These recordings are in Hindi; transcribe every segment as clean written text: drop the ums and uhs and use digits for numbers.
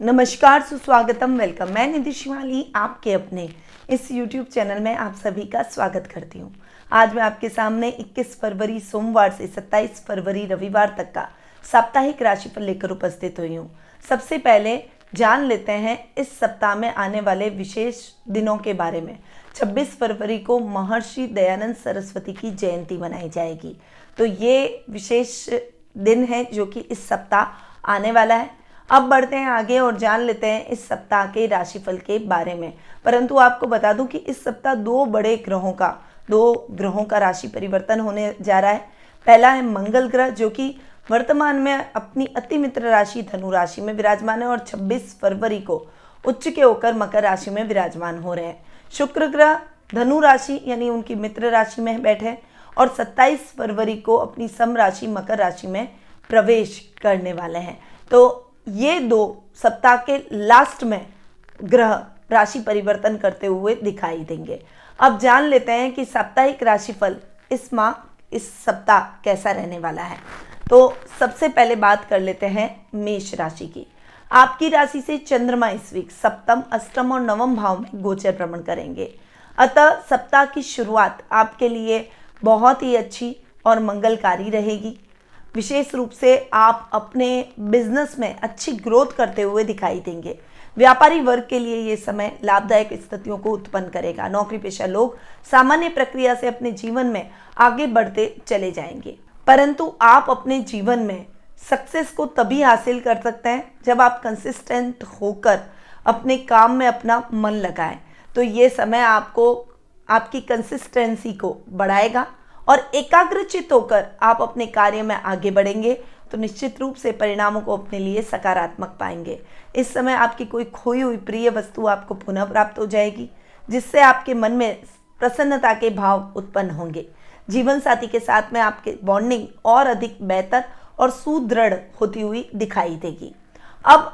नमस्कार, सुस्वागतम, वेलकम। मैं निधि शिवाली आपके अपने इस YouTube चैनल में आप सभी का स्वागत करती हूँ। आज मैं आपके सामने 21 फरवरी सोमवार से 27 फरवरी रविवार तक का साप्ताहिक राशिफल लेकर उपस्थित हुई हूँ। सबसे पहले जान लेते हैं इस सप्ताह में आने वाले विशेष दिनों के बारे में। 26 फरवरी को महर्षि दयानंद सरस्वती की जयंती मनाई जाएगी, तो ये विशेष दिन है जो कि इस सप्ताह आने वाला है। अब बढ़ते हैं आगे और जान लेते हैं इस सप्ताह के राशिफल के बारे में। परंतु आपको बता दूं कि इस सप्ताह दो ग्रहों का राशि परिवर्तन होने जा रहा है। पहला है मंगल ग्रह, जो कि वर्तमान में अपनी अति मित्र राशि धनु राशि में विराजमान है और 26 फरवरी को उच्च के होकर मकर राशि में विराजमान हो रहे हैं। शुक्र ग्रह धनु राशि यानी उनकी मित्र राशि में बैठे और 27 फरवरी को अपनी सम राशि मकर राशि में प्रवेश करने वाले हैं। तो ये दो सप्ताह के लास्ट में ग्रह राशि परिवर्तन करते हुए दिखाई देंगे। अब जान लेते हैं कि साप्ताहिक राशिफल इस सप्ताह कैसा रहने वाला है। तो सबसे पहले बात कर लेते हैं मेष राशि की। आपकी राशि से चंद्रमा इस वीक सप्तम, अष्टम और नवम भाव में गोचर भ्रमण करेंगे। अतः सप्ताह की शुरुआत आपके लिए बहुत ही अच्छी और मंगलकारी रहेगी। विशेष रूप से आप अपने बिजनेस में अच्छी ग्रोथ करते हुए दिखाई देंगे। व्यापारी वर्ग के लिए ये समय लाभदायक स्थितियों को उत्पन्न करेगा। नौकरी पेशा लोग सामान्य प्रक्रिया से अपने जीवन में आगे बढ़ते चले जाएंगे, परंतु आप अपने जीवन में सक्सेस को तभी हासिल कर सकते हैं जब आप कंसिस्टेंट होकर अपने काम में अपना मन लगाएं। तो ये समय आपको आपकी कंसिस्टेंसी को बढ़ाएगा और एकाग्रचित होकर आप अपने कार्य में आगे बढ़ेंगे तो निश्चित रूप से परिणामों को अपने लिए सकारात्मक पाएंगे। इस समय आपकी कोई खोई हुई प्रिय वस्तु आपको पुनः प्राप्त हो जाएगी, जिससे आपके मन में प्रसन्नता के भाव उत्पन्न होंगे। जीवन साथी के साथ में आपके बॉन्डिंग और अधिक बेहतर और सुदृढ़ होती हुई दिखाई देगी। अब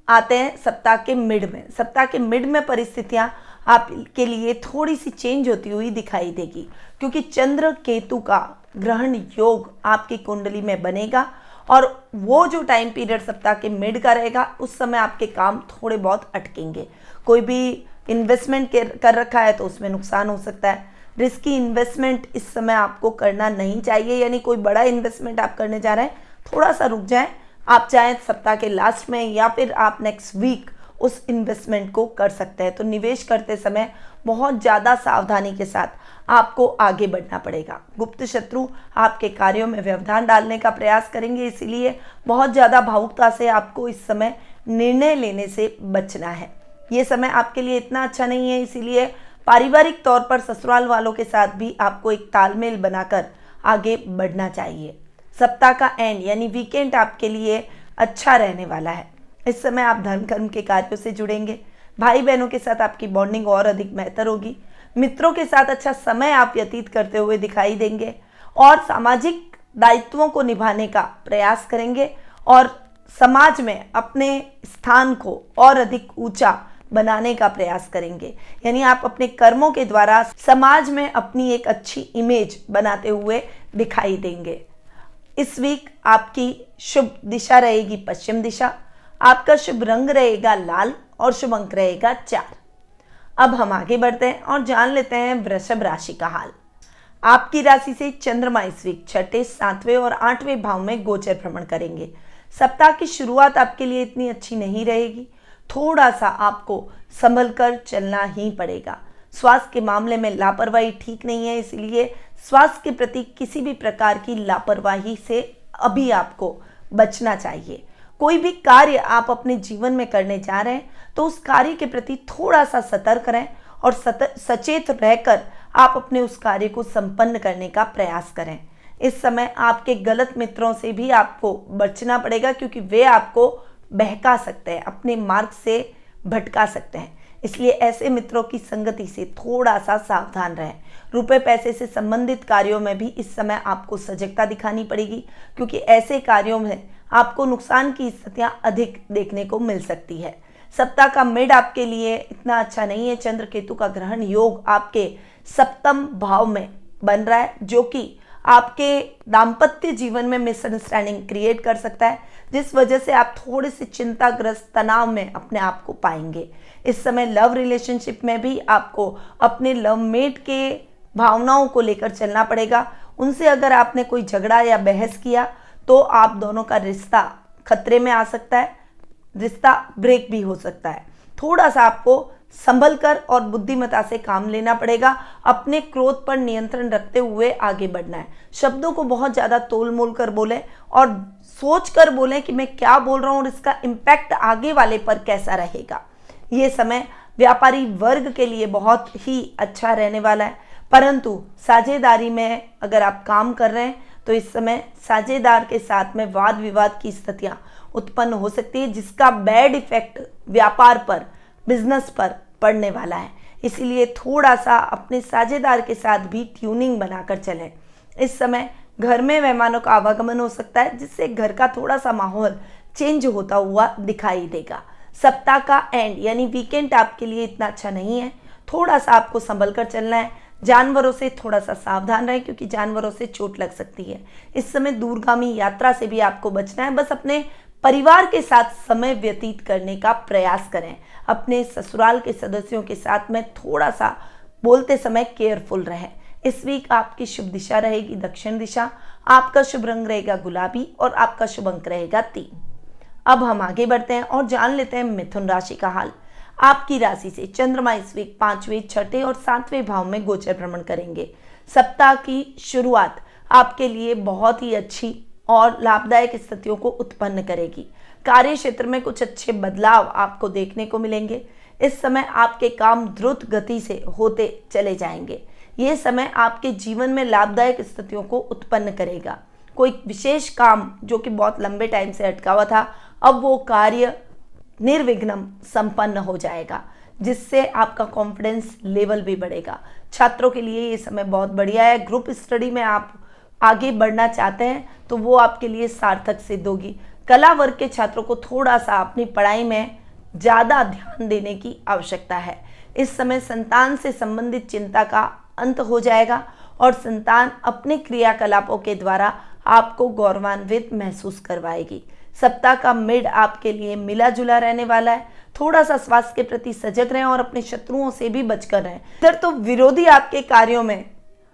आते हैं सप्ताह के मिड में। सप्ताह के मिड में परिस्थितियां आपके लिए थोड़ी सी चेंज होती हुई दिखाई देगी, क्योंकि चंद्र केतु का ग्रहण योग आपकी कुंडली में बनेगा और वो जो टाइम पीरियड सप्ताह के मिड का रहेगा उस समय आपके काम थोड़े बहुत अटकेंगे। कोई भी इन्वेस्टमेंट कर रखा है तो उसमें नुकसान हो सकता है। रिस्की इन्वेस्टमेंट इस समय आपको करना नहीं चाहिए, यानी कोई बड़ा इन्वेस्टमेंट आप करने जा रहे हैं थोड़ा सा रुक जाएं। आप चाहें सप्ताह के लास्ट में या फिर आप नेक्स्ट वीक उस इन्वेस्टमेंट को कर सकते हैं। तो निवेश करते समय बहुत ज़्यादा सावधानी के साथ आपको आगे बढ़ना पड़ेगा। गुप्त शत्रु आपके कार्यों में व्यवधान डालने का प्रयास करेंगे, इसीलिए बहुत ज़्यादा भावुकता से आपको इस समय निर्णय लेने से बचना है। ये समय आपके लिए इतना अच्छा नहीं है, इसीलिए पारिवारिक तौर पर ससुराल वालों के साथ भी आपको एक तालमेल बनाकर आगे बढ़ना चाहिए। सप्ताह का एंड यानी वीकेंड आपके लिए अच्छा रहने वाला है। इस समय आप धर्म कर्म के कार्यों से जुड़ेंगे। भाई बहनों के साथ आपकी बॉन्डिंग और अधिक बेहतर होगी। मित्रों के साथ अच्छा समय आप व्यतीत करते हुए दिखाई देंगे और सामाजिक दायित्वों को निभाने का प्रयास करेंगे और समाज में अपने स्थान को और अधिक ऊंचा बनाने का प्रयास करेंगे। यानी आप अपने कर्मों के द्वारा समाज में अपनी एक अच्छी इमेज बनाते हुए दिखाई देंगे। इस वीक आपकी शुभ दिशा रहेगी पश्चिम दिशा। आपका शुभ रंग रहेगा लाल और शुभ अंक रहेगा 4। अब हम आगे बढ़ते हैं और जान लेते हैं वृषभ राशि का हाल। आपकी राशि से चंद्रमा इस वीक 6, 7वें और 8वें भाव में गोचर भ्रमण करेंगे। सप्ताह की शुरुआत आपके लिए इतनी अच्छी नहीं रहेगी। थोड़ा सा आपको संभल कर चलना ही पड़ेगा। स्वास्थ्य के मामले में लापरवाही ठीक नहीं है, इसलिए स्वास्थ्य के प्रति किसी भी प्रकार की लापरवाही से अभी आपको बचना चाहिए। कोई भी कार्य आप अपने जीवन में करने जा रहे हैं तो उस कार्य के प्रति थोड़ा सा सतर्क रहें और सचेत रहकर आप अपने उस कार्य को संपन्न करने का प्रयास करें। इस समय आपके गलत मित्रों से भी आपको बचना पड़ेगा, क्योंकि वे आपको बहका सकते हैं, अपने मार्ग से भटका सकते हैं। इसलिए ऐसे मित्रों की संगति से थोड़ा सा सावधान रहें। रुपए पैसे से संबंधित कार्यों में भी इस समय आपको सजगता दिखानी पड़ेगी, क्योंकि ऐसे कार्यों में आपको नुकसान की स्थितियां अधिक देखने को मिल सकती है। सप्ताह का मिड आपके लिए इतना अच्छा नहीं है। चंद्र केतु का ग्रहण योग आपके सप्तम भाव में बन रहा है, जो कि आपके दाम्पत्य जीवन में मिसअंडरस्टैंडिंग क्रिएट कर सकता है। जिस वजह से आप थोड़े से चिंताग्रस्त तनाव में अपने आप को पाएंगे। इस समय लव रिलेशनशिप में भी आपको अपने लव मेट के भावनाओं को लेकर चलना पड़ेगा। उनसे अगर आपने कोई झगड़ा या बहस किया तो आप दोनों का रिश्ता खतरे में आ सकता है, रिश्ता ब्रेक भी हो सकता है। थोड़ा सा आपको संभल कर और बुद्धिमत्ता से काम लेना पड़ेगा। अपने क्रोध पर नियंत्रण रखते हुए आगे बढ़ना है। शब्दों को बहुत ज़्यादा तोल मोल कर बोलें और सोच कर बोलें कि मैं क्या बोल रहा हूँ और इसका इम्पैक्ट आगे वाले पर कैसा रहेगा। ये समय व्यापारी वर्ग के लिए बहुत ही अच्छा रहने वाला है, परंतु साझेदारी में अगर आप काम कर रहे हैं तो इस समय साझेदार के साथ में वाद विवाद की स्थितियाँ उत्पन्न हो सकती है, जिसका बैड इफेक्ट व्यापार पर, बिजनेस पर पड़ने वाला है। इसीलिए थोड़ा सा अपने साझेदार के साथ भी ट्यूनिंग बनाकर चलें। इस समय घर में मेहमानों का आवागमन हो सकता है, जिससे घर का थोड़ा सा माहौल चेंज होता हुआ दिखाई देगा। सप्ताह का एंड यानी वीकेंड आपके लिए इतना अच्छा नहीं है। थोड़ा सा आपको संभल कर चलना है। जानवरों से थोड़ा सा सावधान रहें, क्योंकि जानवरों से चोट लग सकती है। इस समय दूरगामी यात्रा से भी आपको बचना है। बस अपने परिवार के साथ समय व्यतीत करने का प्रयास करें। अपने ससुराल के सदस्यों के साथ में थोड़ा सा बोलते समय केयरफुल रहें। इस वीक आपकी शुभ दिशा रहेगी दक्षिण दिशा। आपका शुभ रंग रहेगा गुलाबी और आपका शुभ अंक रहेगा 3। अब हम आगे बढ़ते हैं और जान लेते हैं मिथुन राशि का हाल। आपकी राशि से चंद्रमा इस वीक 5वें, 6ठे और 7वें भाव में गोचर भ्रमण करेंगे। सप्ताह की शुरुआत आपके लिए बहुत ही अच्छी और लाभदायक स्थितियों को उत्पन्न करेगी। कार्य क्षेत्र में कुछ अच्छे बदलाव आपको देखने को मिलेंगे। इस समय आपके काम द्रुत गति से होते चले जाएंगे। ये समय आपके जीवन में लाभदायक स्थितियों को उत्पन्न करेगा। कोई विशेष काम जो कि बहुत लंबे टाइम से अटका हुआ था, अब वो कार्य निर्विघ्न संपन्न हो जाएगा, जिससे आपका कॉन्फिडेंस लेवल भी बढ़ेगा। छात्रों के लिए ये समय बहुत बढ़िया है। ग्रुप स्टडी में आप आगे बढ़ना चाहते हैं तो वो आपके लिए सार्थक सिद्ध होगी। कला वर्ग के छात्रों को थोड़ा सा अपनी पढ़ाई में ज़्यादा ध्यान देने की आवश्यकता है। इस समय संतान से संबंधित चिंता का अंत हो जाएगा और संतान अपने क्रियाकलापों के द्वारा आपको गौरवान्वित महसूस करवाएगी। सप्ताह का मिड आपके लिए मिला जुला रहने वाला है। थोड़ा सा स्वास्थ्य के प्रति सजग रहें और अपने शत्रुओं से भी बचकर रहें। इधर तो विरोधी आपके कार्यों में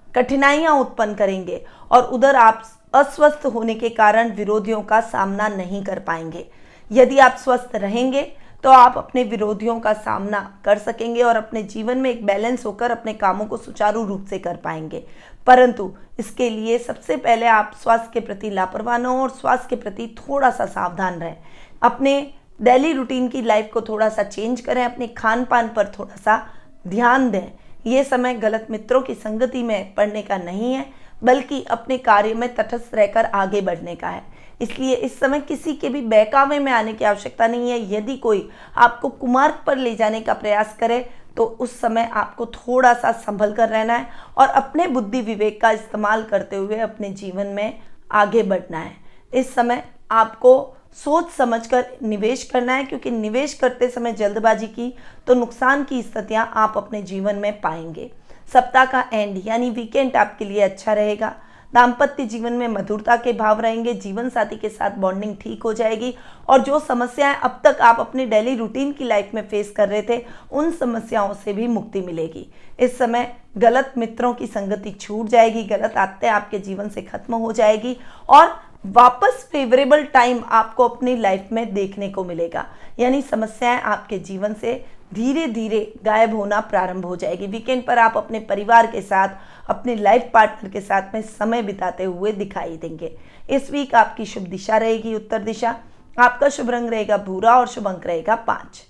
कठिनाइयां उत्पन्न करेंगे और उधर आप अस्वस्थ होने के कारण विरोधियों का सामना नहीं कर पाएंगे। यदि आप स्वस्थ रहेंगे तो आप अपने विरोधियों का सामना कर सकेंगे और अपने जीवन में एक बैलेंस होकर अपने कामों को सुचारू रूप से कर पाएंगे। परंतु इसके लिए सबसे पहले आप स्वास्थ्य के प्रति लापरवाह न हो और स्वास्थ्य के प्रति थोड़ा सा सावधान रहें। अपने डेली रूटीन की लाइफ को थोड़ा सा चेंज करें। अपने खान पान पर थोड़ा सा ध्यान दें। ये समय गलत मित्रों की संगति में पड़ने का नहीं है, बल्कि अपने कार्य में तटस्थ रहकर आगे बढ़ने का है। इसलिए इस समय किसी के भी बहकावे में आने की आवश्यकता नहीं है। यदि कोई आपको कुमार्ग पर ले जाने का प्रयास करे तो उस समय आपको थोड़ा सा संभल कर रहना है और अपने बुद्धि विवेक का इस्तेमाल करते हुए अपने जीवन में आगे बढ़ना है। इस समय आपको सोच समझकर निवेश करना है, क्योंकि निवेश करते समय जल्दबाजी की तो नुकसान की स्थितियां आप अपने जीवन में पाएंगे। सप्ताह का एंड यानी वीकेंड आपके लिए अच्छा रहेगा। दाम्पत्य जीवन में मधुरता के भाव रहेंगे। जीवन साथी के साथ बॉन्डिंग ठीक हो जाएगी और जो समस्याएं अब तक आप अपने डेली रूटीन की लाइफ में फेस कर रहे थे, उन समस्याओं से भी मुक्ति मिलेगी। इस समय गलत मित्रों की संगति छूट जाएगी। गलत आदतें आपके जीवन से खत्म हो जाएगी और वापस फेवरेबल टाइम आपको अपनी लाइफ में देखने को मिलेगा। यानी समस्याएं आपके जीवन से धीरे धीरे गायब होना प्रारंभ हो जाएगी। वीकेंड पर आप अपने परिवार के साथ, अपने लाइफ पार्टनर के साथ में समय बिताते हुए दिखाई देंगे। इस वीक आपकी शुभ दिशा रहेगी उत्तर दिशा। आपका शुभ रंग रहेगा भूरा और शुभ अंक रहेगा 5।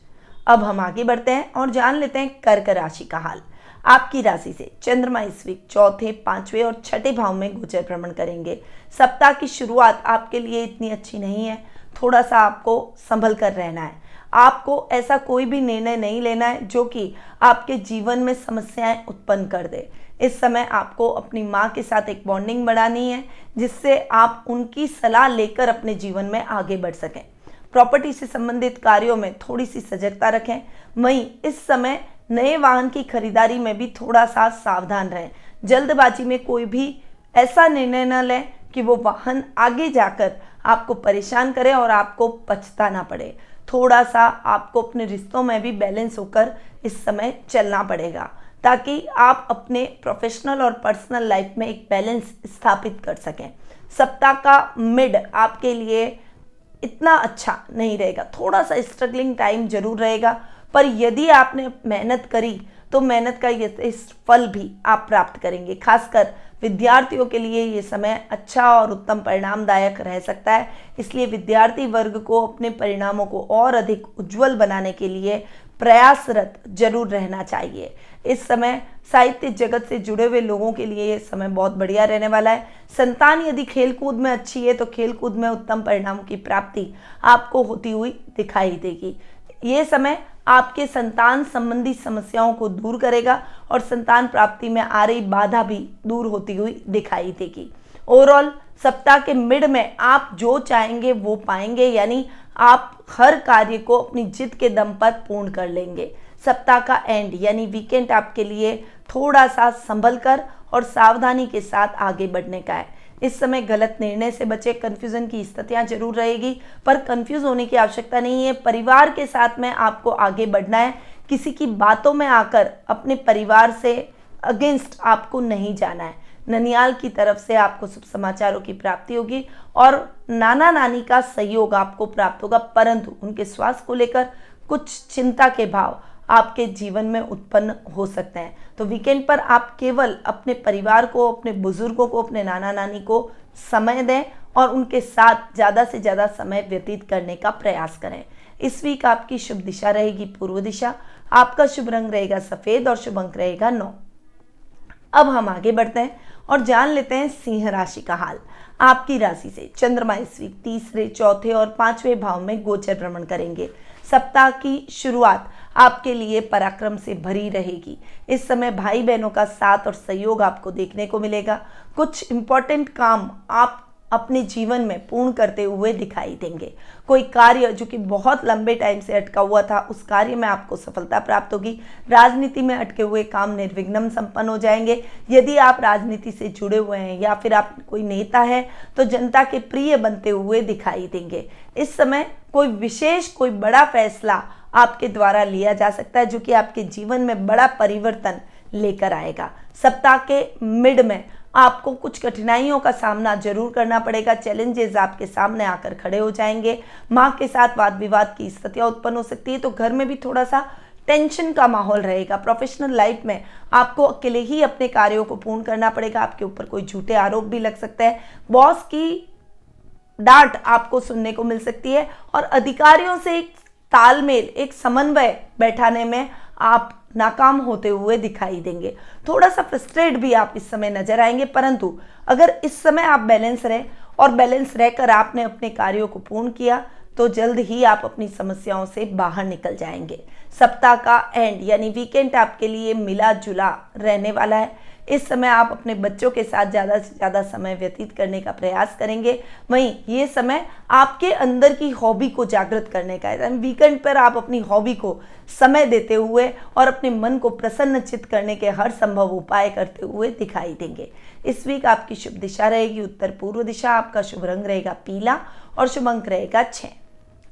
अब हम आगे बढ़ते हैं और जान लेते हैं कर्क राशि का हाल। आपकी राशि से चंद्रमा इस वीक चौथे, 5वें और 6ठे भाव में गोचर भ्रमण करेंगे। सप्ताह की शुरुआत आपके लिए इतनी अच्छी नहीं है। थोड़ा सा आपको संभल कर रहना है। आपको ऐसा कोई भी निर्णय नहीं लेना है जो कि आपके जीवन में समस्याएं उत्पन्न कर दे। इस समय आपको अपनी माँ के साथ एक बॉन्डिंग बढ़ानी है, जिससे आप उनकी सलाह लेकर अपने जीवन में आगे बढ़ सकें। प्रॉपर्टी से संबंधित कार्यों में थोड़ी सी सजगता रखें। वहीं इस समय नए वाहन की खरीदारी में भी थोड़ा सा सावधान रहें। जल्दबाजी में कोई भी ऐसा निर्णय न लें कि वो वाहन आगे जाकर आपको परेशान करे और आपको पछताना पड़े। थोड़ा सा आपको अपने रिश्तों में भी बैलेंस होकर इस समय चलना पड़ेगा, ताकि आप अपने प्रोफेशनल और पर्सनल लाइफ में एक बैलेंस स्थापित कर सकें। सप्ताह का मिड आपके लिए इतना अच्छा नहीं रहेगा, थोड़ा सा स्ट्रगलिंग टाइम जरूर रहेगा, पर यदि आपने मेहनत करी तो मेहनत का ये फल भी आप प्राप्त करेंगे। खासकर विद्यार्थियों के लिए ये समय अच्छा और उत्तम परिणामदायक रह सकता है। इसलिए विद्यार्थी वर्ग को अपने परिणामों को और अधिक उज्जवल बनाने के लिए प्रयासरत जरूर रहना चाहिए। इस समय साहित्य जगत से जुड़े हुए लोगों के लिए ये समय बहुत बढ़िया रहने वाला है। संतान यदि खेलकूद में अच्छी है तो खेलकूद में उत्तम परिणामों की प्राप्ति आपको होती हुई दिखाई देगी। ये समय आपके संतान संबंधी समस्याओं को दूर करेगा और संतान प्राप्ति में आ रही बाधा भी दूर होती हुई दिखाई देगी। ओवरऑल सप्ताह के मिड में आप जो चाहेंगे वो पाएंगे, यानी आप हर कार्य को अपनी जिद के दम पर पूर्ण कर लेंगे। सप्ताह का एंड यानी वीकेंड आपके लिए थोड़ा सा संभल कर और सावधानी के साथ आगे बढ़ने का है। इस समय गलत निर्णय से बचे, कंफ्यूजन की स्थितियां जरूर रहेगी, पर कंफ्यूज होने की आवश्यकता नहीं है। परिवार के साथ में आपको आगे बढ़ना है। किसी की बातों में आकर अपने परिवार से अगेंस्ट आपको नहीं जाना है। ननियाल की तरफ से आपको शुभ समाचारों की प्राप्ति होगी और नाना नानी का सहयोग आपको प्राप्त होगा, परंतु उनके स्वास्थ्य को लेकर कुछ चिंता के भाव आपके जीवन में उत्पन्न हो सकते हैं। तो वीकेंड पर आप केवल अपने परिवार को, अपने बुजुर्गों को, अपने नाना नानी को समय दें और उनके साथ ज़्यादा से ज़्यादा समय व्यतीत करने का प्रयास करें। इस वीक आपकी शुभ दिशा रहेगी पूर्व दिशा। आपका शुभ रंग रहेगा सफ़ेद और शुभ अंक रहेगा 9। अब हम आगे बढ़ते हैं और जान लेते हैं सिंह राशि का हाल। आपकी राशि से चंद्रमा इस वीक तीसरे, चौथे और पांचवें भाव में गोचर भ्रमण करेंगे। सप्ताह की शुरुआत आपके लिए पराक्रम से भरी रहेगी। इस समय भाई बहनों का साथ और सहयोग आपको देखने को मिलेगा। कुछ इंपॉर्टेंट काम आप अपने जीवन में पूर्ण करते हुए दिखाई देंगे। कोई कार्य जो कि बहुत लंबे टाइम से अटका हुआ था, उस कार्य में आपको सफलता प्राप्त होगी। राजनीति में अटके हुए काम निर्विघ्न संपन्न हो जाएंगे। यदि आप राजनीति से जुड़े हुए हैं या फिर आप कोई नेता है तो जनता के प्रिय बनते हुए दिखाई देंगे। इस समय कोई बड़ा फैसला आपके द्वारा लिया जा सकता है, जो कि आपके जीवन में बड़ा परिवर्तन लेकर आएगा। सप्ताह के मिड में आपको कुछ कठिनाइयों का सामना जरूर करना पड़ेगा। चैलेंजेस आपके सामने आकर खड़े हो जाएंगे। माँ के साथ वाद विवाद की स्थितियां उत्पन्न हो सकती है, तो घर में भी थोड़ा सा टेंशन का माहौल रहेगा। प्रोफेशनल लाइफ में आपको अकेले ही अपने कार्यों को पूर्ण करना पड़ेगा। आपके ऊपर कोई झूठे आरोप भी लग सकते हैं। बॉस की डांट आपको सुनने को मिल सकती है और अधिकारियों से एक तालमेल, एक समन्वय बैठाने में आप नाकाम होते हुए दिखाई देंगे। थोड़ा सा फ्रस्ट्रेट भी आप इस समय नजर आएंगे, परंतु अगर इस समय आप बैलेंस रहे और बैलेंस रहकर आपने अपने कार्यों को पूर्ण किया तो जल्द ही आप अपनी समस्याओं से बाहर निकल जाएंगे। सप्ताह का एंड यानी वीकेंड आपके लिए मिला जुला रहने वाला है। इस समय आप अपने बच्चों के साथ ज़्यादा से ज़्यादा समय व्यतीत करने का प्रयास करेंगे। वहीं ये समय आपके अंदर की हॉबी को जागृत करने का है। वीकेंड पर आप अपनी हॉबी को समय देते हुए और अपने मन को प्रसन्नचित करने के हर संभव उपाय करते हुए दिखाई देंगे। इस वीक आपकी शुभ दिशा रहेगी उत्तर पूर्व दिशा। आपका शुभ रंग रहेगा पीला और शुभ अंक रहेगा 6।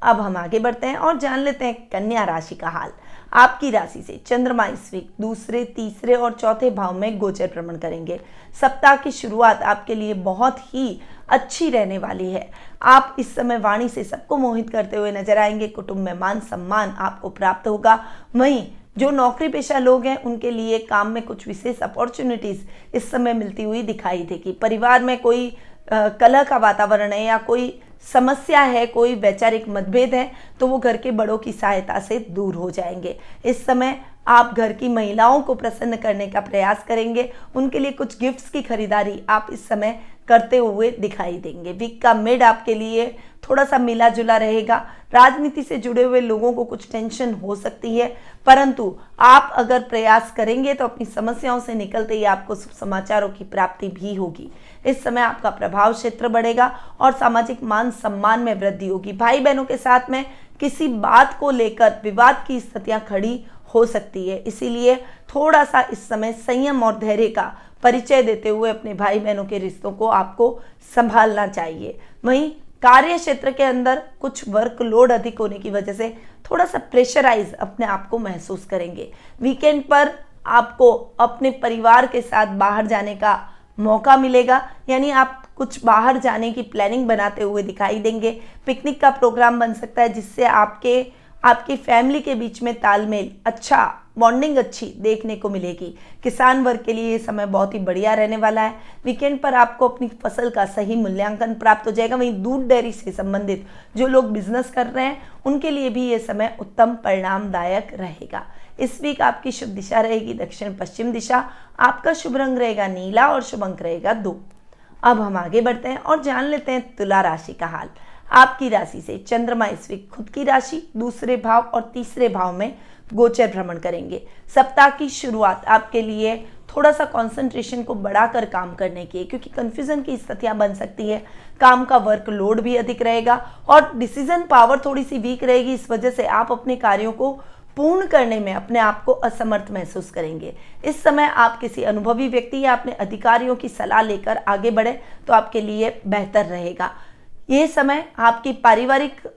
अब हम आगे बढ़ते हैं और जान लेते हैं कन्या राशि का हाल। आपकी राशि से चंद्रमा इस वीक दूसरे, तीसरे और चौथे भाव में गोचर भ्रमण करेंगे। सप्ताह की शुरुआत आपके लिए बहुत ही अच्छी रहने वाली है। आप इस समय वाणी से सबको मोहित करते हुए नजर आएंगे। कुटुंब में मान सम्मान आपको प्राप्त होगा। वहीं जो नौकरी पेशा लोग हैं उनके लिए काम में कुछ विशेष अपॉर्चुनिटीज इस समय मिलती हुई दिखाई देगी। परिवार में कोई कलह का वातावरण है या कोई समस्या है, कोई वैचारिक मतभेद है, तो वो घर के बड़ों की सहायता से दूर हो जाएंगे। इस समय आप घर की महिलाओं को प्रसन्न करने का प्रयास करेंगे। उनके लिए कुछ गिफ्ट्स की खरीदारी आप इस समय करते हुए दिखाई देंगे। वीक का मिड आपके लिए थोड़ा सा मिला जुला रहेगा। राजनीति से जुड़े हुए लोगों को कुछ टेंशन हो सकती है, परंतु आप अगर प्रयास करेंगे तो अपनी समस्याओं से निकलते ही आपको शुभ समाचारों की प्राप्ति भी होगी। इस समय आपका प्रभाव क्षेत्र बढ़ेगा और सामाजिक मान सम्मान में वृद्धि होगी। भाई बहनों के साथ में किसी बात को लेकर विवाद की स्थितियां खड़ी हो सकती है, इसीलिए थोड़ा सा इस समय संयम और धैर्य का परिचय देते हुए अपने भाई बहनों के रिश्तों को आपको संभालना चाहिए। वहीं कार्य क्षेत्र के अंदर कुछ वर्कलोड अधिक होने की वजह से थोड़ा सा प्रेशराइज अपने आप को महसूस करेंगे। वीकेंड पर आपको अपने परिवार के साथ बाहर जाने का मौका मिलेगा, यानी आप कुछ बाहर जाने की प्लानिंग बनाते हुए दिखाई देंगे। पिकनिक का प्रोग्राम बन सकता है जिससे आपकी फैमिली के बीच में तालमेल अच्छा, बॉन्डिंग अच्छी देखने को मिलेगी। किसान वर्ग के लिए ये समय बहुत ही बढ़िया रहने वाला है। वीकेंड पर आपको अपनी फसल का सही मूल्यांकन प्राप्त हो जाएगा। वहीं दूध डेयरी से संबंधित जो लोग बिजनेस कर रहे हैं उनके लिए भी ये समय उत्तम परिणामदायक रहेगा। इस वीक आपकी शुभ दिशा रहेगी दक्षिण पश्चिम दिशा। आपका शुभ रंग रहेगा नीला और शुभ अंक रहेगा 2। अब हम आगे बढ़ते हैं और जान लेते हैं तुला राशि का हाल। आपकी राशि से चंद्रमा इस वीक खुद की राशि, दूसरे भाव और तीसरे भाव में गोचर भ्रमण करेंगे। सप्ताह की शुरुआत आपके लिए थोड़ा सा कंसंट्रेशन को बढ़ाकर काम करने की है, क्योंकि कंफ्यूजन की स्थितियां बन सकती है। काम का वर्कलोड भी अधिक रहेगा और डिसीजन पावर थोड़ी सी वीक रहेगी। इस वजह से आप अपने कार्यों को पूर्ण करने में अपने आप को असमर्थ महसूस करेंगे। इस समय आप किसी अनुभवी व्यक्ति या अपने अधिकारियों की सलाह लेकर आगे बढ़े तो आपके लिए बेहतर रहेगा। ये समय आपकी पारिवारिक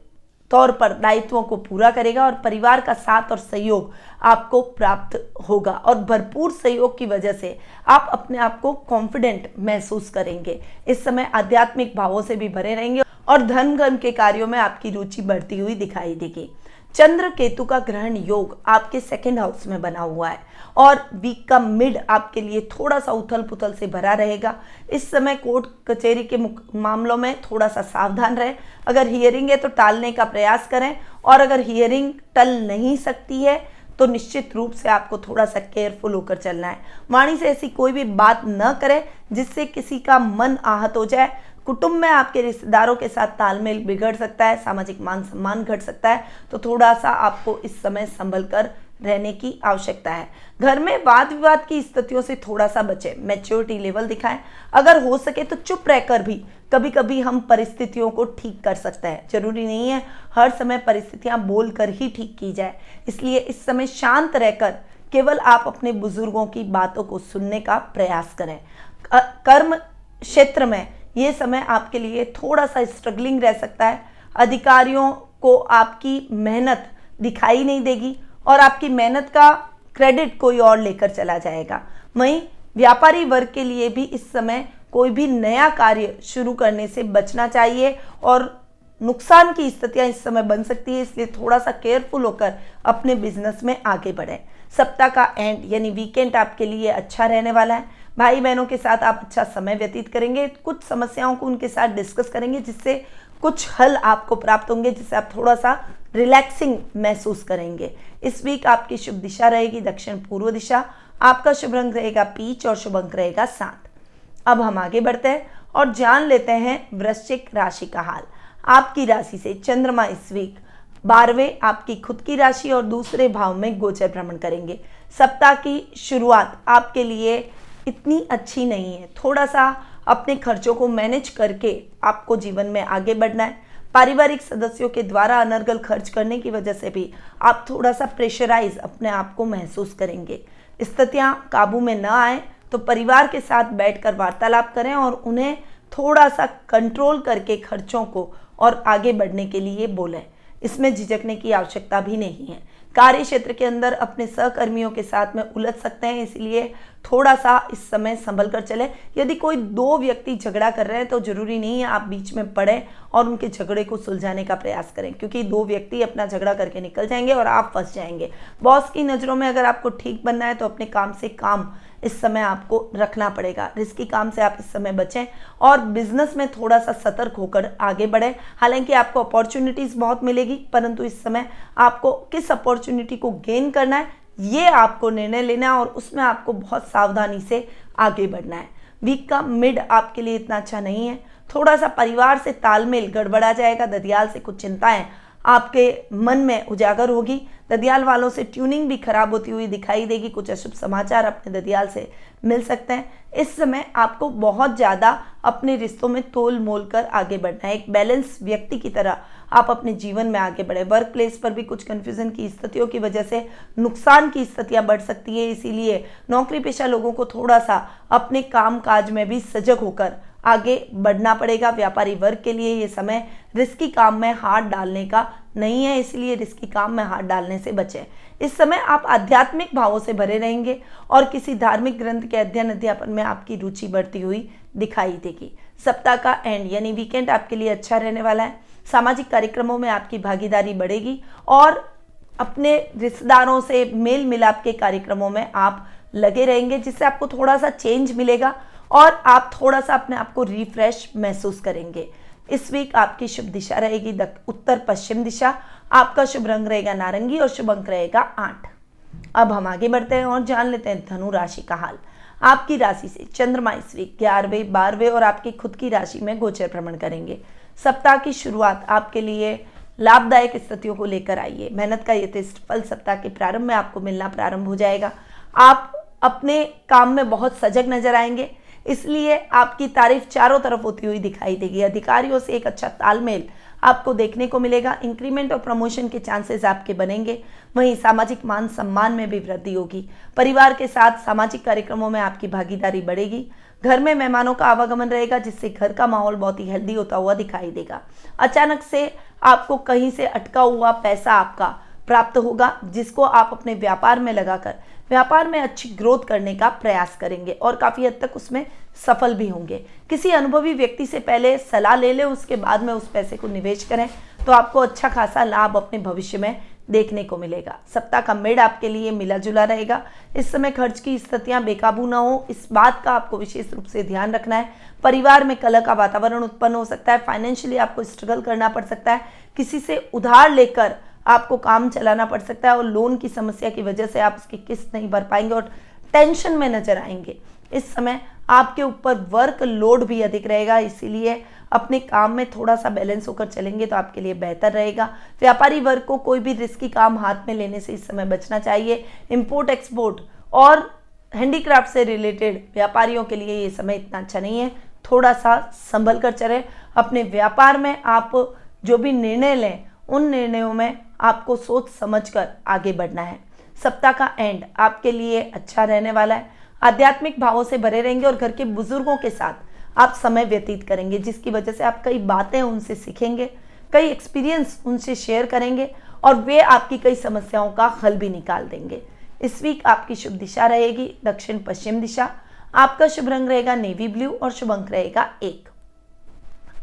तौर पर दायित्वों को पूरा करेगा और परिवार का साथ और सहयोग आपको प्राप्त होगा और भरपूर सहयोग की वजह से आप अपने आप को कॉन्फिडेंट महसूस करेंगे। इस समय आध्यात्मिक भावों से भी भरे रहेंगे और धन कर्म के कार्यों में आपकी रुचि बढ़ती हुई दिखाई देगी। चंद्र केतु का ग्रहण योग आपके सेकंड हाउस में बना हुआ है और वीक का मिड आपके लिए थोड़ा सा उथल पुथल से भरा रहेगा। इस समय कोर्ट कचहरी के मामलों में थोड़ा सा सावधान रहें। अगर हियरिंग है तो टालने का प्रयास करें और अगर हियरिंग टल नहीं सकती है तो निश्चित रूप से आपको थोड़ा सा केयरफुल होकर चलना है। वाणी से ऐसी कोई भी बात न करें जिससे किसी का मन आहत हो जाए। कुटुंब में आपके रिश्तेदारों के साथ तालमेल बिगड़ सकता है, सामाजिक मान सम्मान घट सकता है, तो थोड़ा सा आपको इस समय संभल कर रहने की आवश्यकता है। घर में वाद विवाद की स्थितियों से थोड़ा सा बचें, मैच्योरिटी लेवल दिखाएं। अगर हो सके तो चुप रहकर भी कभी कभी हम परिस्थितियों को ठीक कर सकते हैं। जरूरी नहीं है हर समय परिस्थितियां बोलकर ही ठीक की जाए, इसलिए इस समय शांत रहकर केवल आप अपने बुजुर्गों की बातों को सुनने का प्रयास करें। कर्म क्षेत्र में ये समय आपके लिए थोड़ा सा स्ट्रगलिंग रह सकता है। अधिकारियों को आपकी मेहनत दिखाई नहीं देगी और आपकी मेहनत का क्रेडिट कोई और लेकर चला जाएगा। वहीं व्यापारी वर्ग के लिए भी इस समय कोई भी नया कार्य शुरू करने से बचना चाहिए और नुकसान की स्थितियां इस समय बन सकती है, इसलिए थोड़ा सा केयरफुल होकर अपने बिजनेस में आगे बढ़ें। सप्ताह का एंड यानी वीकेंड आपके लिए अच्छा रहने वाला है। भाई बहनों के साथ आप अच्छा समय व्यतीत करेंगे। कुछ समस्याओं को उनके साथ डिस्कस करेंगे जिससे कुछ हल आपको प्राप्त होंगे, जिससे आप थोड़ा सा रिलैक्सिंग महसूस करेंगे। इस वीक आपकी शुभ दिशा रहेगी दक्षिण पूर्व दिशा। आपका शुभ रंग रहेगा पीच और शुभ अंक रहेगा 7। अब हम आगे बढ़ते हैं और जान लेते हैं वृश्चिक राशि का हाल। आपकी राशि से चंद्रमा इस वीक 12वें आपकी खुद की राशि और दूसरे भाव में गोचर भ्रमण करेंगे। सप्ताह की शुरुआत आपके लिए इतनी अच्छी नहीं है। थोड़ा सा अपने खर्चों को मैनेज करके आपको जीवन में आगे बढ़ना है। पारिवारिक सदस्यों के द्वारा अनर्गल खर्च करने की वजह से भी आप थोड़ा सा प्रेशराइज अपने आप को महसूस करेंगे। स्थितियां काबू में न आए तो परिवार के साथ बैठकर वार्तालाप करें और उन्हें थोड़ा सा कंट्रोल करके खर्चों को और आगे बढ़ने के लिए बोलें। इसमें झिझकने की आवश्यकता भी नहीं है। कार्य क्षेत्र के अंदर अपने सहकर्मियों के साथ में उलझ सकते हैं, इसलिए थोड़ा सा इस समय संभल कर चले। यदि कोई 2 व्यक्ति झगड़ा कर रहे हैं तो जरूरी नहीं है आप बीच में पड़े और उनके झगड़े को सुलझाने का प्रयास करें, क्योंकि 2 व्यक्ति अपना झगड़ा करके निकल जाएंगे और आप फंस जाएंगे। बॉस की नज़रों में अगर आपको ठीक बनना है तो अपने काम से काम इस समय आपको रखना पड़ेगा। रिस्की काम से आप इस समय बचें और बिजनेस में थोड़ा सा सतर्क होकर आगे बढ़ें। हालांकि आपको अपॉर्चुनिटीज़ बहुत मिलेगी, परंतु इस समय आपको किस अपॉर्चुनिटी को गेन करना है ये आपको निर्णय लेना है और उसमें आपको बहुत सावधानी से आगे बढ़ना है। वीक का मिड आपके लिए इतना अच्छा नहीं है। थोड़ा सा परिवार से तालमेल गड़बड़ा जाएगा। ददियाल से कुछ चिंताएं आपके मन में उजागर होगी। ददियाल वालों से ट्यूनिंग भी खराब होती हुई दिखाई देगी। कुछ अशुभ समाचार अपने ददियाल से मिल सकते हैं। इस समय आपको बहुत ज़्यादा अपने रिश्तों में तोल मोल कर आगे बढ़ना है। एक बैलेंस व्यक्ति की तरह आप अपने जीवन में आगे बढ़े। वर्क प्लेस पर भी कुछ कन्फ्यूजन की स्थितियों की वजह से नुकसान की स्थितियां बढ़ सकती है, इसीलिए नौकरी पेशा लोगों को थोड़ा सा अपने काम काज में भी सजग होकर आगे बढ़ना पड़ेगा। व्यापारी वर्ग के लिए ये समय रिस्की काम में हाथ डालने का नहीं है, इसलिए रिस्की काम में हाथ डालने से बचें। इस समय आप आध्यात्मिक भावों से भरे रहेंगे और किसी धार्मिक ग्रंथ के अध्ययन अध्यापन में आपकी रुचि बढ़ती हुई दिखाई देगी। सप्ताह का एंड यानी वीकेंड आपके लिए अच्छा रहने वाला है। सामाजिक कार्यक्रमों में आपकी भागीदारी बढ़ेगी और अपने रिश्तेदारों से मेल मिलाप के कार्यक्रमों में आप लगे रहेंगे, जिससे आपको थोड़ा सा चेंज मिलेगा और आप थोड़ा सा अपने आप को रिफ्रेश महसूस करेंगे। इस वीक आपकी शुभ दिशा रहेगी उत्तर पश्चिम दिशा। आपका शुभ रंग रहेगा नारंगी और शुभ अंक रहेगा 8। अब हम आगे बढ़ते हैं और जान लेते हैं धनु राशि का हाल। आपकी राशि से चंद्रमा इस वीक 11वें 12वें और आपकी खुद की राशि में गोचर भ्रमण करेंगे। सप्ताह की शुरुआत आपके लिए लाभदायक स्थितियों को लेकर आई है। मेहनत का यथेष्ट फल सप्ताह के प्रारंभ में आपको मिलना प्रारंभ हो जाएगा। आप अपने काम में बहुत सजग नजर आएंगे, इसलिए आपकी तारीफ चारों तरफ होती हुई दिखाई देगी। अधिकारियों से एक अच्छा तालमेल आपको देखने को मिलेगा। इंक्रीमेंट और प्रमोशन के चांसेस आपके बनेंगे। वहीं सामाजिक मान सम्मान में भी वृद्धि होगी। परिवार के साथ सामाजिक कार्यक्रमों में आपकी भागीदारी बढ़ेगी। घर में मेहमानों का आवागमन रहेगा, जिससे घर का माहौल बहुत ही हेल्दी होता हुआ दिखाई देगा। अचानक से आपको कहीं से अटका हुआ पैसा आपका प्राप्त होगा, जिसको आप अपने व्यापार में लगाकर व्यापार में अच्छी ग्रोथ करने का प्रयास करेंगे और काफ़ी हद तक उसमें सफल भी होंगे। किसी अनुभवी व्यक्ति से पहले सलाह ले लें, उसके बाद में उस पैसे को निवेश करें तो आपको अच्छा खासा लाभ अपने भविष्य में देखने को मिलेगा। सप्ताह का मिड आपके लिए मिला जुला रहेगा। इस समय खर्च की स्थितियां बेकाबू ना हो, इस बात का आपको विशेष रूप से ध्यान रखना है। परिवार में कलह का वातावरण उत्पन्न हो सकता है। फाइनेंशियली आपको स्ट्रगल करना पड़ सकता है। किसी से उधार लेकर आपको काम चलाना पड़ सकता है और लोन की समस्या की वजह से आप उसकी किस्त नहीं भर पाएंगे और टेंशन में नजर आएंगे। इस समय आपके ऊपर वर्क लोड भी अधिक रहेगा, इसीलिए अपने काम में थोड़ा सा बैलेंस होकर चलेंगे तो आपके लिए बेहतर रहेगा। व्यापारी वर्ग को कोई भी रिस्की काम हाथ में लेने से इस समय बचना चाहिए। इंपोर्ट एक्सपोर्ट और हैंडीक्राफ्ट से रिलेटेड व्यापारियों के लिए ये समय इतना अच्छा नहीं है। थोड़ा सा संभल कर चलें। अपने व्यापार में आप जो भी निर्णय लें, उन निर्णयों में आपको सोच समझकर आगे बढ़ना है। सप्ताह का एंड आपके लिए अच्छा रहने वाला है। आध्यात्मिक भावों से भरे रहेंगे और घर के बुजुर्गों के साथ आप समय व्यतीत करेंगे, जिसकी वजह से आप कई बातें उनसे सीखेंगे, कई एक्सपीरियंस उनसे शेयर करेंगे और वे आपकी कई समस्याओं का हल भी निकाल देंगे। इस वीक आपकी शुभ दिशा रहेगी दक्षिण पश्चिम दिशा। आपका शुभ रंग रहेगा नेवी ब्लू और शुभ अंक रहेगा 1।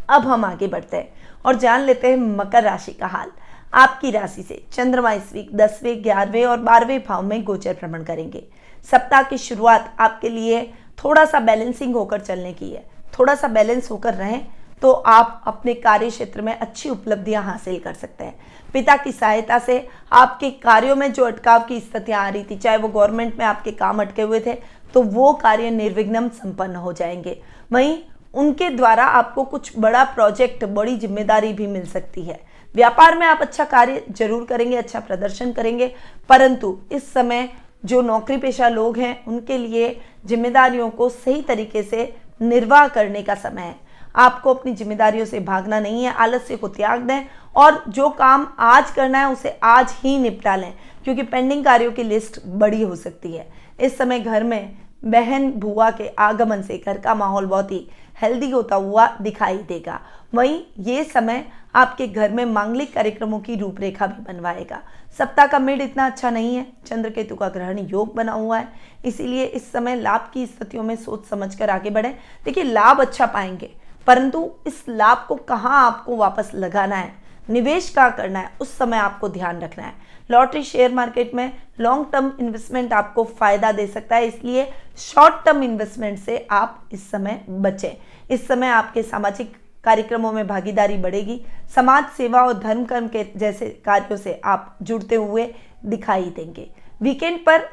अब हम आगे बढ़ते हैं और जान लेते हैं मकर राशि का हाल। आपकी राशि से चंद्रमा इस वीक 10वें 11वें और 12वें भाव में गोचर भ्रमण करेंगे। सप्ताह की शुरुआत आपके लिए थोड़ा सा बैलेंसिंग होकर चलने की है। थोड़ा सा बैलेंस होकर रहें तो आप अपने कार्य क्षेत्र में अच्छी उपलब्धियां हासिल कर सकते हैं। पिता की सहायता से आपके कार्यों में जो अटकाव की स्थितियां आ रही थी, चाहे वो गवर्नमेंट में आपके काम अटके हुए थे, तो वो कार्य निर्विघ्न संपन्न हो जाएंगे। वहीं उनके द्वारा आपको कुछ बड़ा प्रोजेक्ट, बड़ी जिम्मेदारी भी मिल सकती है। व्यापार में आप अच्छा कार्य जरूर करेंगे, अच्छा प्रदर्शन करेंगे, परंतु इस समय जो नौकरी पेशा लोग हैं उनके लिए जिम्मेदारियों को सही तरीके से निर्वाह करने का समय है। आपको अपनी जिम्मेदारियों से भागना नहीं है। आलस्य को त्याग दें और जो काम आज करना है उसे आज ही निपटा लें, क्योंकि पेंडिंग कार्यों की लिस्ट बड़ी हो सकती है। इस समय घर में बहन बुआ के आगमन से घर का माहौल बहुत ही हेल्दी होता हुआ दिखाई देगा। वहीं ये समय आपके घर में मांगलिक कार्यक्रमों की रूपरेखा भी बनवाएगा। सप्ताह का मिड इतना अच्छा नहीं है। चंद्र केतु का ग्रहण योग बना हुआ है, इसीलिए इस समय लाभ की स्थितियों में सोच समझकर आगे बढ़ें। देखिए, लाभ अच्छा पाएंगे, परंतु इस लाभ को कहाँ आपको वापस लगाना है, निवेश कहाँ करना है, उस समय आपको ध्यान रखना है। लॉटरी, शेयर मार्केट में लॉन्ग टर्म इन्वेस्टमेंट आपको फायदा दे सकता है, इसलिए शॉर्ट टर्म इन्वेस्टमेंट से आप इस समय बचें। इस समय आपके सामाजिक कार्यक्रमों में भागीदारी बढ़ेगी। समाज सेवा और धर्म कर्म के जैसे कार्यों से आप जुड़ते हुए दिखाई देंगे। वीकेंड पर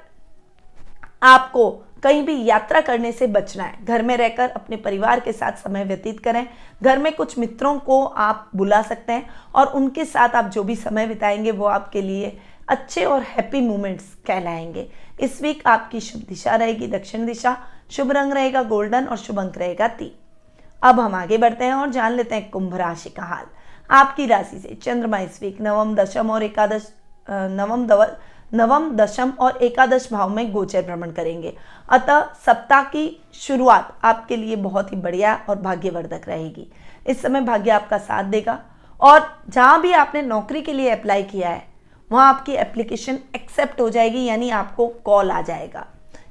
आपको कहीं भी यात्रा करने से बचना है। घर में रहकर अपने परिवार के साथ समय व्यतीत करें। घर में कुछ मित्रों को आप बुला सकते हैं और उनके साथ आप जो भी समय बिताएंगे वो आपके लिए अच्छे और हैप्पी मोमेंट्स कहलाएंगे। इस वीक आपकी शुभ दिशा रहेगी दक्षिण दिशा। शुभ रंग रहेगा गोल्डन और शुभ अंक रहेगा 3। अब हम आगे बढ़ते हैं और जान लेते हैं कुंभ राशि का हाल। आपकी राशि से चंद्रमा इस वीक नवम, दशम और एकादश नवम, दशम और एकादश भाव में गोचर भ्रमण करेंगे। अतः सप्ताह की शुरुआत आपके लिए बहुत ही बढ़िया और भाग्यवर्धक रहेगी। इस समय भाग्य आपका साथ देगा और जहाँ भी आपने नौकरी के लिए अप्लाई किया है वहाँ आपकी एप्लीकेशन एक्सेप्ट हो जाएगी, यानी आपको कॉल आ जाएगा,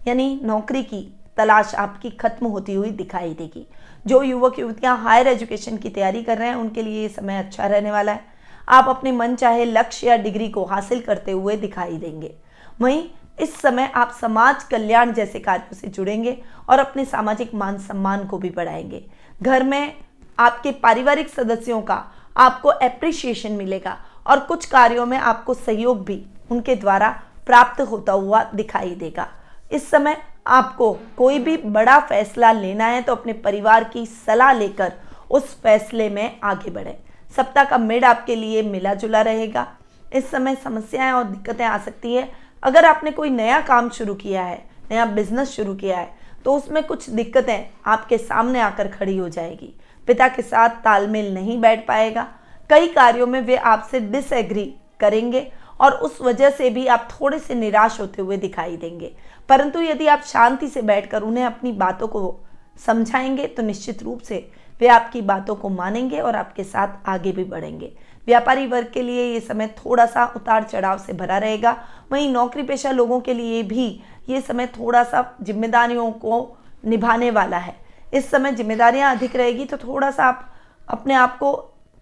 यानी नौकरी की तलाश आपकी खत्म होती हुई दिखाई देगी। जो युवक युवतियां हायर एजुकेशन की तैयारी कर रहे हैं उनके लिए ये समय अच्छा रहने वाला है। आप अपने मन चाहे लक्ष्य या डिग्री को हासिल करते हुए दिखाई देंगे। वहीं इस समय आप समाज कल्याण जैसे कार्यों से जुड़ेंगे और अपने सामाजिक मान सम्मान को भी बढ़ाएंगे। घर में आपके पारिवारिक सदस्यों का आपको एप्रिसिएशन मिलेगा और कुछ कार्यों में आपको सहयोग भी उनके द्वारा प्राप्त होता हुआ दिखाई देगा। इस समय आपको कोई भी बड़ा फैसला लेना है तो अपने परिवार की सलाह लेकर उस फैसले में आगे बढ़ें। सप्ताह का मिड आपके लिए मिला जुला रहेगा। इस समय समस्याएं और दिक्कतें आ सकती है। अगर आपने कोई नया काम शुरू किया है, नया बिजनेस शुरू किया है, तो उसमें कुछ दिक्कतें आपके सामने आकर खड़ी हो जाएगी। पिता के साथ तालमेल नहीं बैठ पाएगा। कई कार्यों में वे आपसे डिसएग्री करेंगे और उस वजह से भी आप थोड़े से निराश होते हुए दिखाई देंगे। परंतु यदि आप शांति से बैठकर उन्हें अपनी बातों को समझाएंगे तो निश्चित रूप से वे आपकी बातों को मानेंगे और आपके साथ आगे भी बढ़ेंगे। व्यापारी वर्ग के लिए ये समय थोड़ा सा उतार चढ़ाव से भरा रहेगा। वहीं नौकरी पेशा लोगों के लिए भी ये समय थोड़ा सा जिम्मेदारियों को निभाने वाला है। इस समय जिम्मेदारियां अधिक रहेगी तो थोड़ा सा आप अपने आप को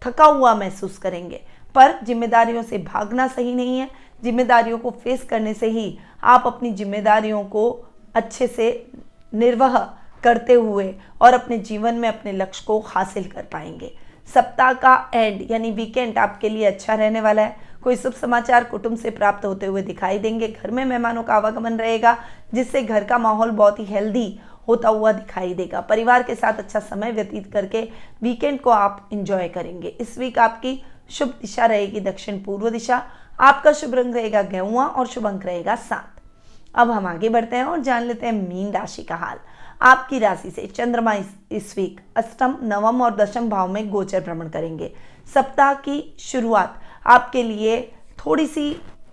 थका हुआ महसूस करेंगे, पर जिम्मेदारियों से भागना सही नहीं है। जिम्मेदारियों को फेस करने से ही आप अपनी जिम्मेदारियों को अच्छे से निर्वाह करते हुए और अपने जीवन में अपने लक्ष्य को हासिल कर पाएंगे। सप्ताह का एंड यानी वीकेंड आपके लिए अच्छा रहने वाला है। कोई शुभ समाचार कुटुंब से प्राप्त होते हुए दिखाई देंगे। घर में मेहमानों का आवागमन रहेगा जिससे घर का माहौल बहुत ही हेल्दी होता हुआ दिखाई देगा। परिवार के साथ अच्छा समय व्यतीत करके वीकेंड को आप एंजॉय करेंगे। इस वीक आपकी शुभ दिशा रहेगी दक्षिण पूर्व दिशा। आपका शुभ रंग रहेगा गेहुआ और शुभ अंक रहेगा 7। अब हम आगे बढ़ते हैं और जान लेते हैं मीन राशि का हाल। आपकी राशि से चंद्रमा इस वीक अष्टम, नवम और दशम भाव में गोचर भ्रमण करेंगे। सप्ताह की शुरुआत आपके लिए थोड़ी सी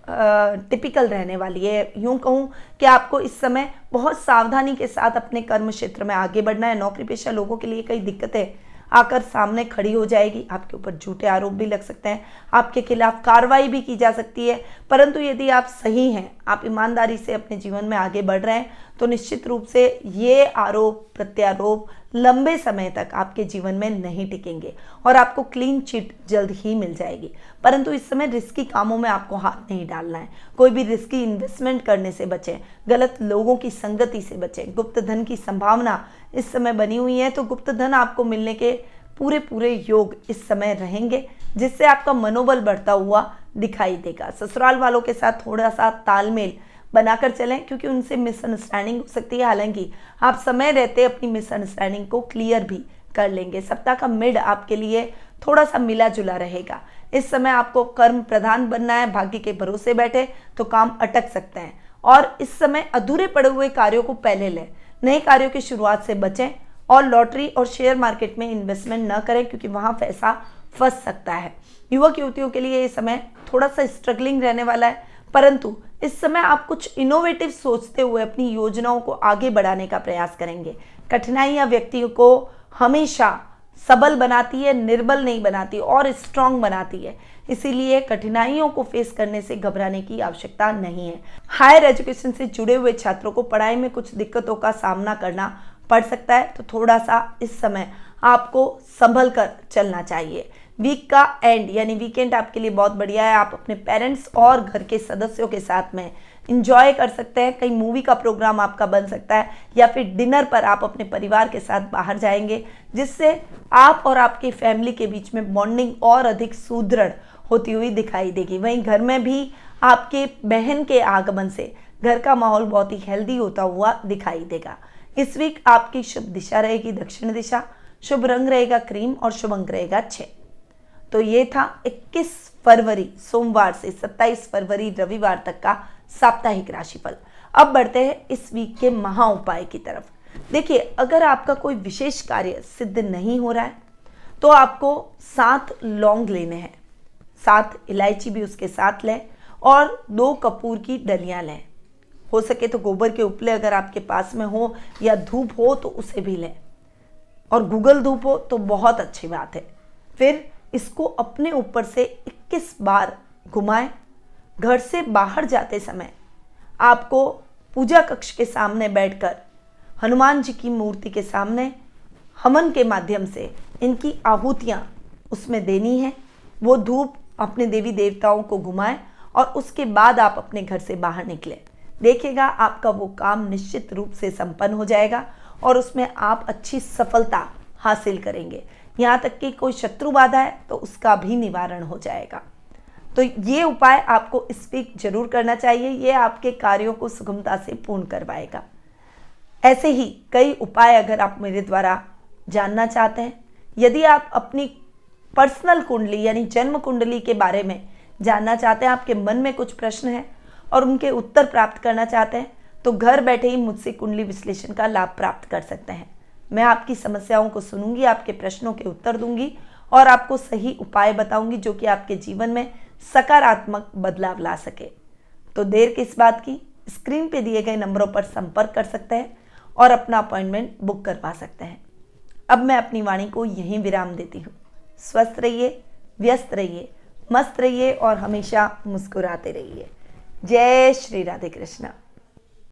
टिपिकल रहने वाली है। यूं कहूं कि आपको इस समय बहुत सावधानी के साथ अपने कर्म क्षेत्र में आगे बढ़ना है। नौकरी पेशा लोगों के लिए कई दिक्कतें आकर सामने खड़ी हो जाएगी। आपके ऊपर झूठे आरोप भी लग सकते हैं, आपके खिलाफ कार्रवाई भी की जा सकती है। परंतु यदि आप सही हैं, आप ईमानदारी से अपने जीवन में आगे बढ़ रहे हैं तो निश्चित रूप से ये आरोप प्रत्यारोप लंबे समय तक आपके जीवन में नहीं टिकेंगे और आपको क्लीन चिट जल्द ही मिल जाएगी। परंतु इस समय रिस्की कामों में आपको हाथ नहीं डालना है। कोई भी रिस्की इन्वेस्टमेंट करने से बचें, गलत लोगों की संगति से बचें। गुप्त धन की संभावना इस समय बनी हुई है तो गुप्त धन आपको मिलने के पूरे योग इस समय रहेंगे जिससे आपका मनोबल बढ़ता हुआ दिखाई देगा। ससुराल वालों के साथ थोड़ा सा तालमेल बनाकर चलें क्योंकि उनसे मिसअंडरस्टैंडिंग हो सकती है। हालांकि आप समय रहते अपनी मिसअंडरस्टैंडिंग को क्लियर भी कर लेंगे। सप्ताह का मिड आपके लिए थोड़ा सा मिला जुला रहेगा। इस समय आपको कर्म प्रधान बनना है। भाग्य के भरोसे बैठे तो काम अटक सकते हैं और इस समय अधूरे पड़े हुए कार्यों को पहले लें। नए कार्यों की शुरुआत से बचें और लॉटरी और शेयर मार्केट में इन्वेस्टमेंट न करें क्योंकि वहां पैसा फंस सकता है। युवक युवतियों के लिए ये समय थोड़ा सा स्ट्रगलिंग रहने वाला है, परंतु इस समय आप कुछ इनोवेटिव सोचते हुए अपनी योजनाओं को आगे बढ़ाने का प्रयास करेंगे। कठिनाइयां व्यक्ति को हमेशा सबल बनाती है, निर्बल नहीं बनाती और स्ट्रांग बनाती है। इसीलिए कठिनाइयों को फेस करने से घबराने की आवश्यकता नहीं है। हायर एजुकेशन से जुड़े हुए छात्रों को पढ़ाई में कुछ दिक्कतों का सामना करना पड़ सकता है तो थोड़ा सा इस समय आपको संभल कर चलना चाहिए। वीक का एंड यानी वीकेंड आपके लिए बहुत बढ़िया है। आप अपने पेरेंट्स और घर के सदस्यों के साथ में इंजॉय कर सकते हैं। कहीं मूवी का प्रोग्राम आपका बन सकता है या फिर डिनर पर आप अपने परिवार के साथ बाहर जाएंगे जिससे आप और आपकी फैमिली के बीच में बॉन्डिंग और अधिक सुदृढ़ होती हुई दिखाई देगी। वहीं घर में भी आपके बहन के आगमन से घर का माहौल बहुत ही हेल्दी होता हुआ दिखाई देगा। इस वीक आपकी शुभ दिशा रहेगी दक्षिण दिशा। शुभ रंग रहेगा क्रीम और शुभ अंक रहेगा 6। तो ये था 21 फरवरी सोमवार से 27 फरवरी रविवार तक का साप्ताहिक राशिफल। अब बढ़ते हैं इस वीक के महा उपाय की तरफ। देखिए, अगर आपका कोई विशेष कार्य सिद्ध नहीं हो रहा है तो आपको 7 लौंग लेने हैं, 7 इलायची भी उसके साथ लें और 2 कपूर की डलियां लें। हो सके तो गोबर के उपले अगर आपके पास में हो या धूप हो तो उसे भी लें, और गूगल धूप हो तो बहुत अच्छी बात है। फिर इसको अपने ऊपर से 21 बार घुमाएं। घर से बाहर जाते समय आपको पूजा कक्ष के सामने बैठकर हनुमान जी की मूर्ति के सामने हवन के माध्यम से इनकी आहुतियाँ उसमें देनी है। वो धूप अपने देवी देवताओं को घुमाएं और उसके बाद आप अपने घर से बाहर निकलें। देखिएगा आपका वो काम निश्चित रूप से संपन्न हो जाएगा और उसमें आप अच्छी सफलता हासिल करेंगे। यहाँ तक कि कोई शत्रु बाधा है तो उसका भी निवारण हो जाएगा। तो ये उपाय आपको इस वीक जरूर करना चाहिए। ये आपके कार्यों को सुगमता से पूर्ण करवाएगा। ऐसे ही कई उपाय अगर आप मेरे द्वारा जानना चाहते हैं, यदि आप अपनी पर्सनल कुंडली यानी जन्म कुंडली के बारे में जानना चाहते हैं, आपके मन में कुछ प्रश्न है और उनके उत्तर प्राप्त करना चाहते हैं, तो घर बैठे ही मुझसे कुंडली विश्लेषण का लाभ प्राप्त कर सकते हैं। मैं आपकी समस्याओं को सुनूंगी, आपके प्रश्नों के उत्तर दूंगी और आपको सही उपाय बताऊंगी जो कि आपके जीवन में सकारात्मक बदलाव ला सके। तो देर किस बात की, स्क्रीन पे दिए गए नंबरों पर संपर्क कर सकते हैं और अपना अपॉइंटमेंट बुक करवा सकते हैं। अब मैं अपनी वाणी को यहीं विराम देती हूँ। स्वस्थ रहिए, व्यस्त रहिए, मस्त रहिए और हमेशा मुस्कुराते रहिए। जय श्री राधे कृष्णा।